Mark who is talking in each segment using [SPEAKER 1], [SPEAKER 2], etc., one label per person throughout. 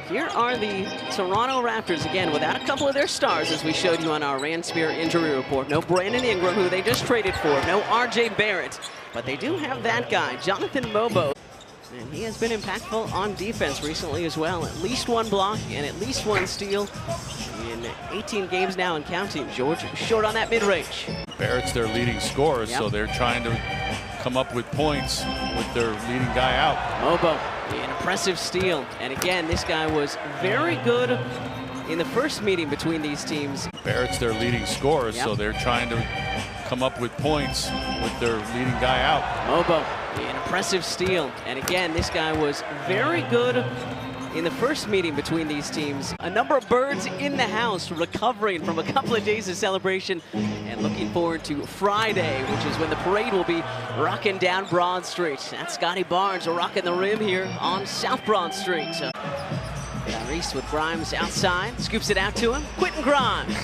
[SPEAKER 1] Here are the Toronto Raptors, again, without a couple of their stars, as we showed you on our Rand Spear injury report. No Brandon Ingram, who they just traded for. No R.J. Barrett. But they do have that guy, Jonathan Mogbo. And he has been impactful on defense recently as well. At least one block and at least one steal in 18 games now and counting. George short on that mid-range.
[SPEAKER 2] Barrett's their leading scorer, so they're trying to come up with points with their leading guy out.
[SPEAKER 1] Mogbo, an impressive steal. And again, this guy was very good in the first meeting between these teams.
[SPEAKER 2] Barrett's their leading scorer, so they're trying to come up with points with their leading guy out.
[SPEAKER 1] Mogbo, an impressive steal. And again, this guy was very good in the first meeting between these teams. A number of birds in the house recovering from a couple of days of celebration and looking forward to Friday, which is when the parade will be rocking down Broad Street. That's Scotty Barnes rocking the rim here on South Broad Street. Reese with Grimes outside, scoops it out to him. Quentin Grimes,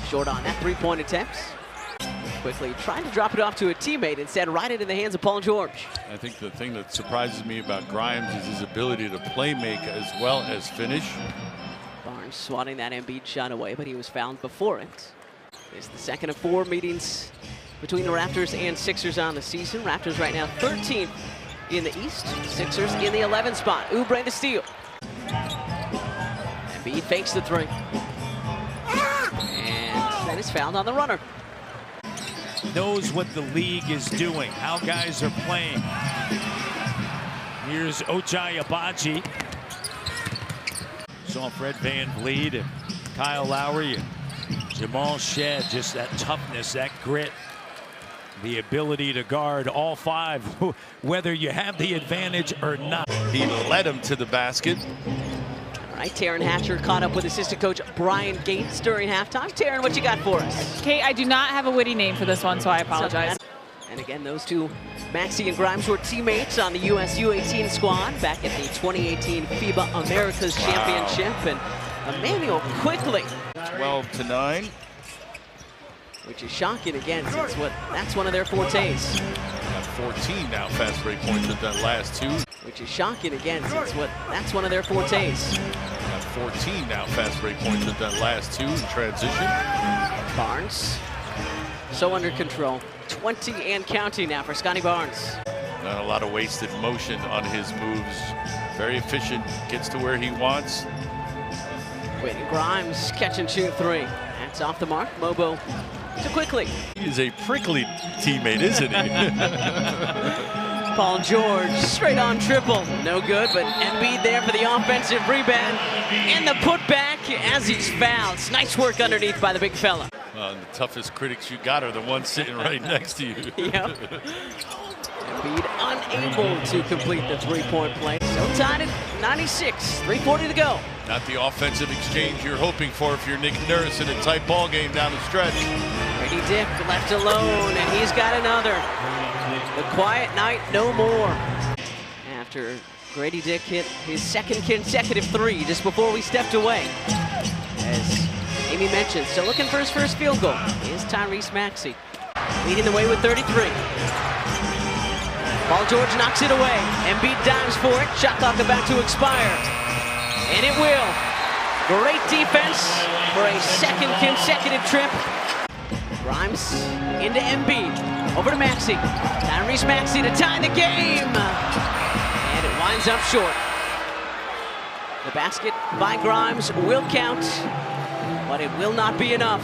[SPEAKER 1] short on that three-point attempt. Quickly trying to drop it off to a teammate, instead right it in the hands of Paul George.
[SPEAKER 2] I think the thing that surprises me about Grimes is his ability to play make as well as finish.
[SPEAKER 1] Barnes swatting that Embiid shot away, but he was fouled before it. It's the second of 4 meetings between the Raptors and Sixers on the season. Raptors right now 13th in the East, Sixers in the 11th spot. Oubre the steal. Embiid fakes the three. And then is fouled on the runner.
[SPEAKER 3] Knows what the league is doing, how guys are playing. Here's Ochai Agbaji. Saw Fred VanVleet and Kyle Lowry and Jamal Shead. Just that toughness, that grit, the ability to guard all 5, whether you have the advantage or not.
[SPEAKER 2] He led him to the basket.
[SPEAKER 1] All right, Taryn Hatcher caught up with assistant coach Brian Gates during halftime. Taryn, what you got for us?
[SPEAKER 4] Kate, I do not have a witty name for this one, so I apologize.
[SPEAKER 1] And again, those two, Maxey and Grimes, were teammates on the US U18 squad back at the 2018 FIBA Americas Championship. And Emmanuel quickly.
[SPEAKER 2] 12-9.
[SPEAKER 1] Which is shocking again, since that's one of their fortes.
[SPEAKER 2] Got 14 now fast break points with that last 2.
[SPEAKER 1] Which is shocking again, since that's one of their fortes.
[SPEAKER 2] Got 14 now fast break points with that last 2 in transition.
[SPEAKER 1] Barnes, so under control. 20 and counting now for Scotty Barnes.
[SPEAKER 2] Not a lot of wasted motion on his moves. Very efficient, gets to where he wants.
[SPEAKER 1] Quentin Grimes, catch and shoot 3. That's off the mark. Mogbo too quickly.
[SPEAKER 2] He is a prickly teammate, isn't he?
[SPEAKER 1] Paul George, straight on triple. No good, but Embiid there for the offensive rebound. And the putback as he's fouled. Nice work underneath by the big fella.
[SPEAKER 2] The toughest critics you got are the ones sitting right next to you.
[SPEAKER 1] Yep. Embiid unable to complete the three-point play. So tied at 96, 3:40 to go.
[SPEAKER 2] Not the offensive exchange you're hoping for if you're Nick Nurse in a tight ball game down the stretch.
[SPEAKER 1] Grady Dick left alone, and he's got another. The quiet night no more. After Grady Dick hit his second consecutive 3 just before we stepped away. As Amy mentioned, still looking for his first field goal is Tyrese Maxey, leading the way with 33. Paul George knocks it away. Embiid dives for it. Shot clock about to expire. And it will. Great defense for a second consecutive trip. Grimes into Embiid. Over to Maxey. Tyrese Maxey to tie the game. And it winds up short. The basket by Grimes will count, but it will not be enough.